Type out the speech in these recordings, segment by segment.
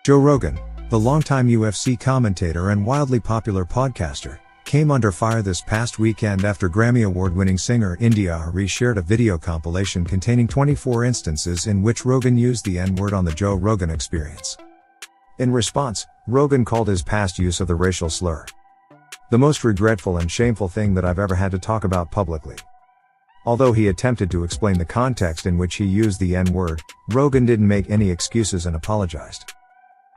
Joe Rogan, the longtime UFC commentator and wildly popular podcaster, came under fire this past weekend after Grammy Award-winning singer India Arie shared a video compilation containing 24 instances in which Rogan used the N-word on the Joe Rogan Experience. In response, Rogan called his past use of the racial slur the most regretful and shameful thing that I've ever had to talk about publicly. Although he attempted to explain the context in which he used the N-word, Rogan didn't make any excuses and apologized.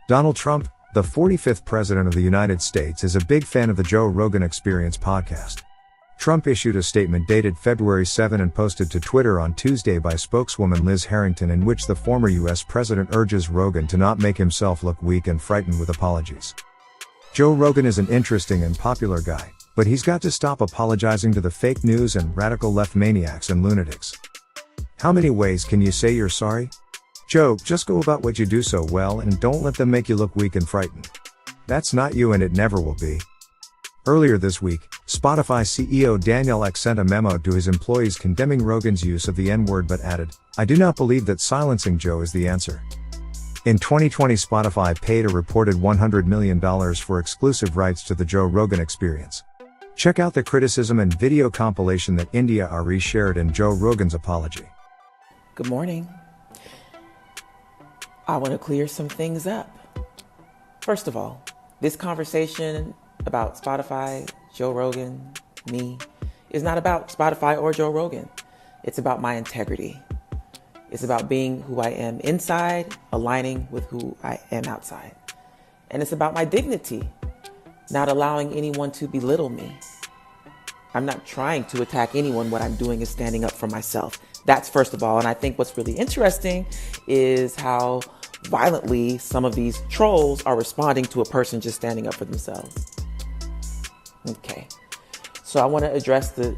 Donald Trump, the 45th President of the United States, is a big fan of the Joe Rogan Experience podcast. Trump issued a statement dated February 7 and posted to Twitter on Tuesday by spokeswoman Liz Harrington, in which the former U.S. president urges Rogan to not make himself look weak and frightened with apologies. Joe Rogan is an interesting and popular guy, but he's got to stop apologizing to the fake news and radical left maniacs and lunatics. How many ways can you say you're sorry? Joe, just go about what you do so well and don't let them make you look weak and frightened. That's not you and it never will be. Earlier this week, Spotify CEO Daniel Ek sent a memo to his employees condemning Rogan's use of the N-word but added, "I do not believe that silencing Joe is the answer." In 2020, Spotify paid a reported $100 million for exclusive rights to the Joe Rogan Experience. Check out the criticism and video compilation that India Arie shared in Joe Rogan's apology. Good morning. I want to clear some things up. First of all, this conversation about Spotify, Joe Rogan, me, is not about Spotify or Joe Rogan. It's about my integrity. It's about being who I am inside, aligning with who I am outside. And it's about my dignity, not allowing anyone to belittle me. I'm not trying to attack anyone. What I'm doing is standing up for myself. That's first of all. And I think what's really interesting is how violently some of these trolls are responding to a person just standing up for themselves. Okay. So I want to address the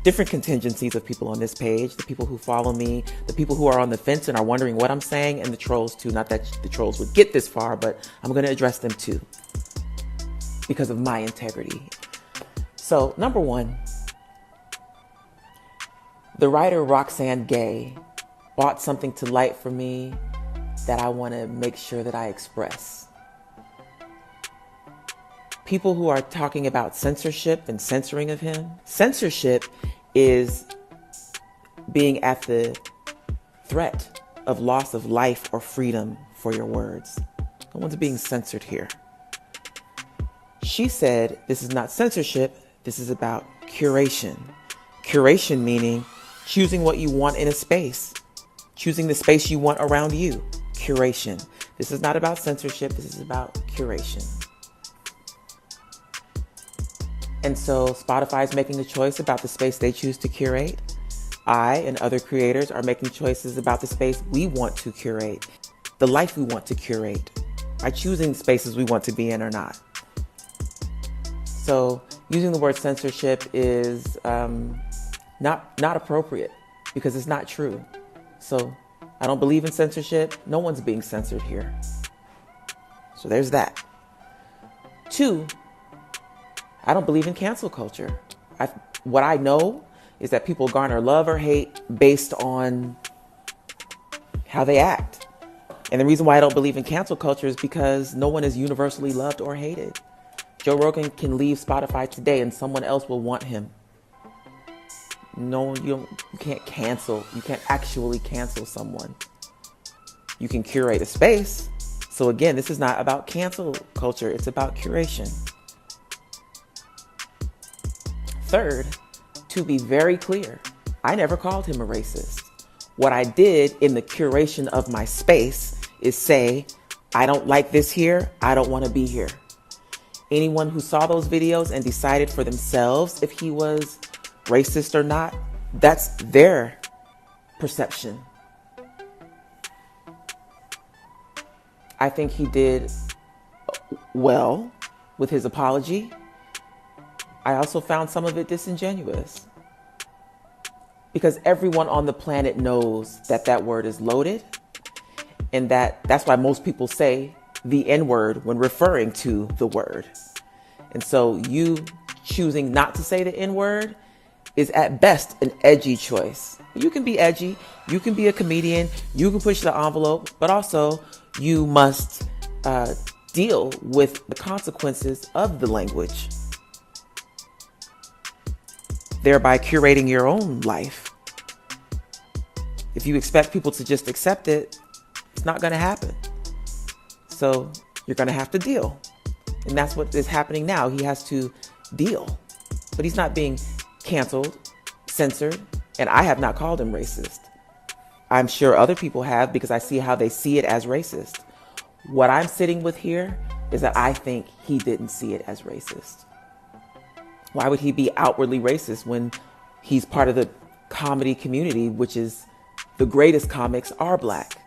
different contingencies of people on this page, the people who follow me, the people who are on the fence and are wondering what I'm saying, and the trolls too. Not that the trolls would get this far, but I'm going to address them too because of my integrity. So, number one, the writer Roxane Gay brought something to light for me that I want to make sure that I express. People who are talking about censorship and censoring of him. Censorship is being at the threat of loss of life or freedom for your words. No one's being censored here. She said, this is not censorship. This is about curation. Curation meaning choosing what you want in a space. Choosing the space you want around you. Curation. This is not about censorship. This is about curation. And so Spotify is making a choice about the space they choose to curate. I and other creators are making choices about the space we want to curate, the life we want to curate, by choosing spaces we want to be in or not. So using the word censorship is not appropriate because it's not true. So I don't believe in censorship. No one's being censored here. So there's that. 2, I don't believe in cancel culture. What I know is that people garner love or hate based on how they act. And the reason why I don't believe in cancel culture is because no one is universally loved or hated. Joe Rogan can leave Spotify today and someone else will want him. No, you can't cancel. You can't actually cancel someone. You can curate a space. So again, this is not about cancel culture. It's about curation. 3rd, to be very clear, I never called him a racist. What I did in the curation of my space is say, I don't like this here. I don't want to be here. Anyone who saw those videos and decided for themselves if he was racist or not, that's their perception. I think he did well with his apology. I also found some of it disingenuous because everyone on the planet knows that that word is loaded, and that's why most people say the N-word when referring to the word. And so you choosing not to say the N-word is at best an edgy choice. You can be edgy, you can be a comedian, you can push the envelope, but also you must deal with the consequences of the language, thereby curating your own life. If you expect people to just accept it, it's not going to happen. So you're going to have to deal. And that's what is happening now. He has to deal. But he's not being canceled, censored, and I have not called him racist. I'm sure other people have, because I see how they see it as racist. What I'm sitting with here is that I think he didn't see it as racist. Why would he be outwardly racist when he's part of the comedy community, which is the greatest comics are black?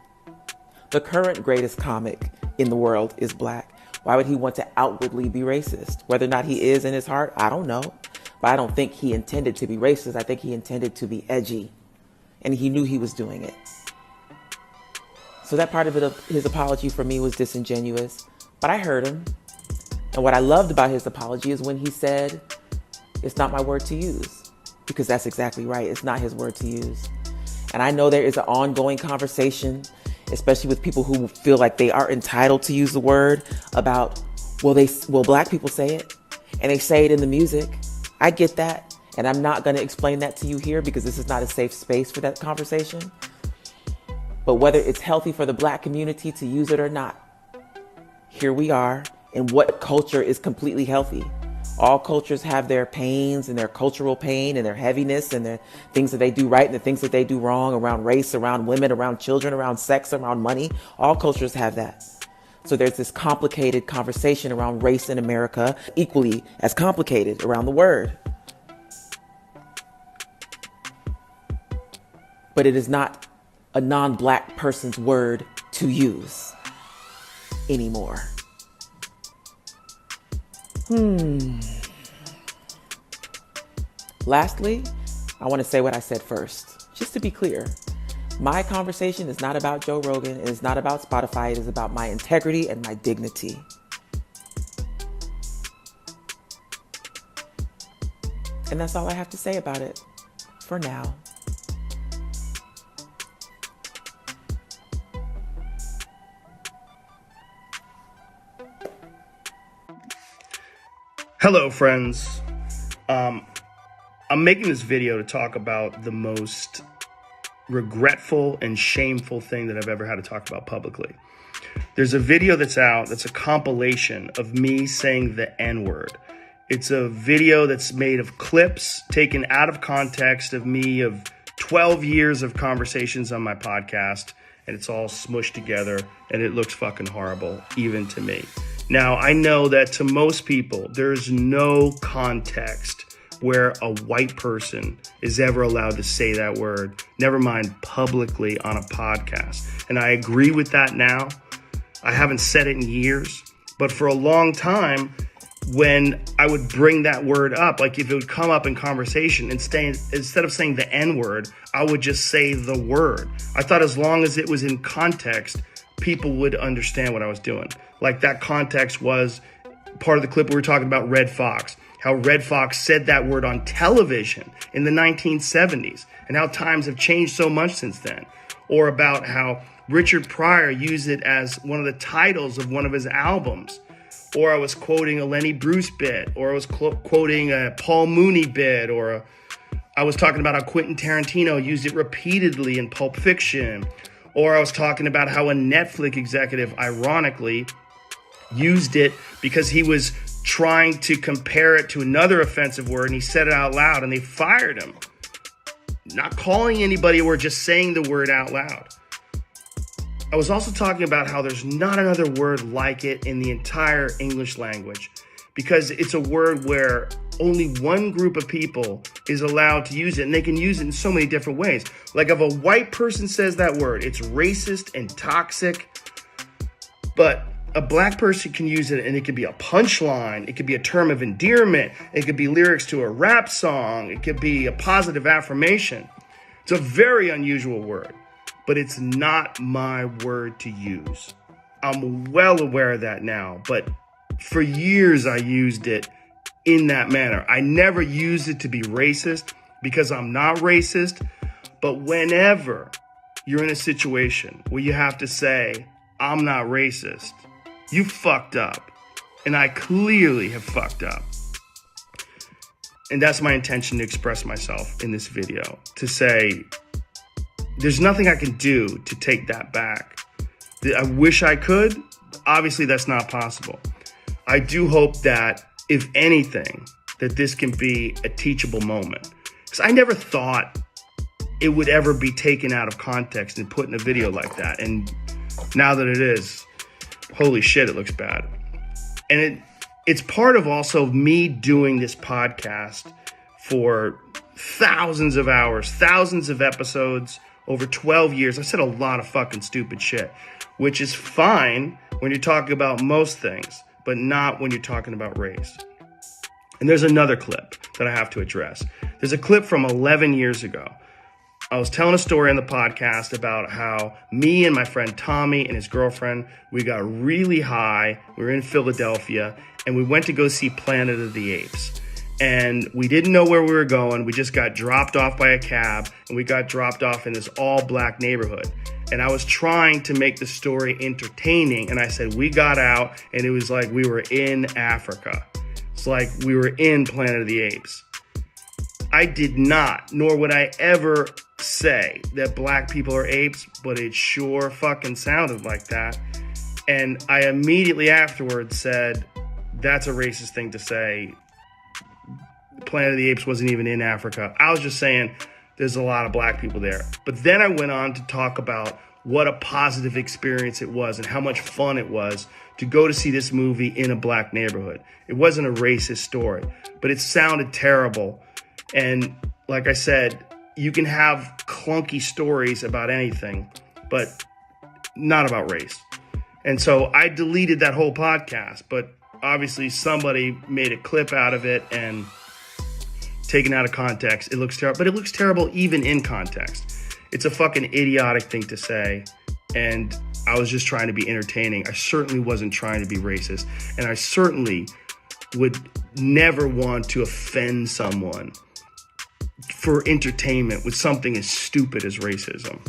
The current greatest comic in the world is black. Why would he want to outwardly be racist? Whether or not he is in his heart, I don't know. But I don't think he intended to be racist. I think he intended to be edgy. And he knew he was doing it. So that part of it, his apology for me was disingenuous. But I heard him. And what I loved about his apology is when he said, it's not my word to use. Because that's exactly right. It's not his word to use. And I know there is an ongoing conversation, especially with people who feel like they are entitled to use the word, about, well, black people say it, and they say it in the music. I get that, and I'm not going to explain that to you here because this is not a safe space for that conversation. But whether it's healthy for the black community to use it or not, here we are, and what culture is completely healthy. All cultures have their pains and their cultural pain and their heaviness and their things that they do right and the things that they do wrong around race, around women, around children, around sex, around money. All cultures have that. So there's this complicated conversation around race in America, equally as complicated around the word. But it is not a non-black person's word to use anymore. Lastly, I want to say what I said first. Just to be clear, my conversation is not about Joe Rogan. It is not about Spotify. It is about my integrity and my dignity. And that's all I have to say about it for now. Hello, friends. I'm making this video to talk about the most regretful and shameful thing that I've ever had to talk about publicly. There's a video that's out that's a compilation of me saying the N-word. It's a video that's made of clips taken out of context of me of 12 years of conversations on my podcast, and it's all smushed together, and it looks fucking horrible, even to me. Now, I know that to most people, there's no context where a white person is ever allowed to say that word, never mind publicly on a podcast. And I agree with that now. I haven't said it in years, but for a long time, when I would bring that word up, like if it would come up in conversation, instead of saying the N-word, I would just say the word. I thought as long as it was in context, people would understand what I was doing. Like that context was part of the clip we were talking about Red Fox, how Red Fox said that word on television in the 1970s and how times have changed so much since then. Or about how Richard Pryor used it as one of the titles of one of his albums. Or I was quoting a Lenny Bruce bit, or I was quoting a Paul Mooney bit, or I was talking about how Quentin Tarantino used it repeatedly in Pulp Fiction. Or I was talking about how a Netflix executive, ironically, used it because he was trying to compare it to another offensive word, and he said it out loud, and they fired him. Not calling anybody or just saying the word out loud. I was also talking about how there's not another word like it in the entire English language, because it's a word where only one group of people is allowed to use it, and they can use it in so many different ways. Like if a white person says that word, it's racist and toxic, but a black person can use it and it could be a punchline. It could be a term of endearment. It could be lyrics to a rap song. It could be a positive affirmation. It's a very unusual word, but it's not my word to use. I'm well aware of that now, but for years I used it in that manner. I never used it to be racist because I'm not racist, but whenever you're in a situation where you have to say, I'm not racist, You fucked up. And I clearly have fucked up. And that's my intention to express myself in this video. To say, there's nothing I can do to take that back. I wish I could. Obviously, that's not possible. I do hope that, if anything, that this can be a teachable moment. Because I never thought it would ever be taken out of context and put in a video like that. And now that it is, holy shit, it looks bad. And it's part of also me doing this podcast for thousands of hours, thousands of episodes, over 12 years. I said a lot of fucking stupid shit, which is fine when you're talking about most things, but not when you're talking about race. And there's another clip that I have to address. There's a clip from 11 years ago. I was telling a story on the podcast about how me and my friend Tommy and his girlfriend, we got really high. We were in Philadelphia and we went to go see Planet of the Apes. And we didn't know where we were going. We just got dropped off by a cab and we got dropped off in this all black neighborhood. And I was trying to make the story entertaining. And I said, we got out and it was like we were in Africa. It's like we were in Planet of the Apes. I did not, nor would I ever say that black people are apes, but it sure fucking sounded like that. And I immediately afterwards said, that's a racist thing to say. Planet of the Apes wasn't even in Africa. I was just saying there's a lot of black people there. But then I went on to talk about what a positive experience it was and how much fun it was to go to see this movie in a black neighborhood. It wasn't a racist story, but it sounded terrible. And like I said, you can have clunky stories about anything, but not about race. And so I deleted that whole podcast, but obviously somebody made a clip out of it and taken out of context. It looks terrible, but it looks terrible even in context. It's a fucking idiotic thing to say. And I was just trying to be entertaining. I certainly wasn't trying to be racist. And I certainly would never want to offend someone for entertainment with something as stupid as racism.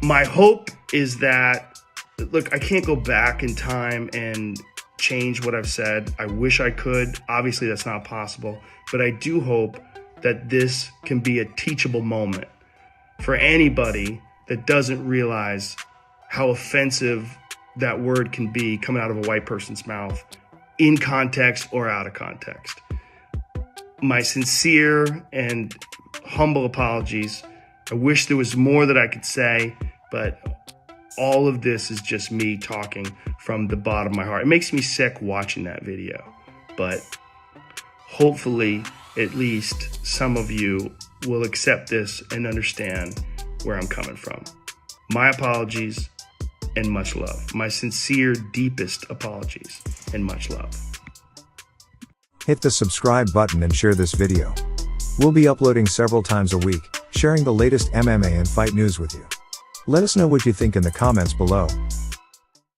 My hope is that, look, I can't go back in time and change what I've said. I wish I could. Obviously, that's not possible. But I do hope that this can be a teachable moment for anybody that doesn't realize how offensive that word can be coming out of a white person's mouth, in context or out of context. My sincere and humble apologies. I wish there was more that I could say, but all of this is just me talking from the bottom of my heart. It makes me sick watching that video, but hopefully at least some of you will accept this and understand where I'm coming from. My apologies and much love. My sincere, deepest apologies and much love. Hit the subscribe button and share this video. We'll be uploading several times a week, sharing the latest MMA and fight news with you. Let us know what you think in the comments below.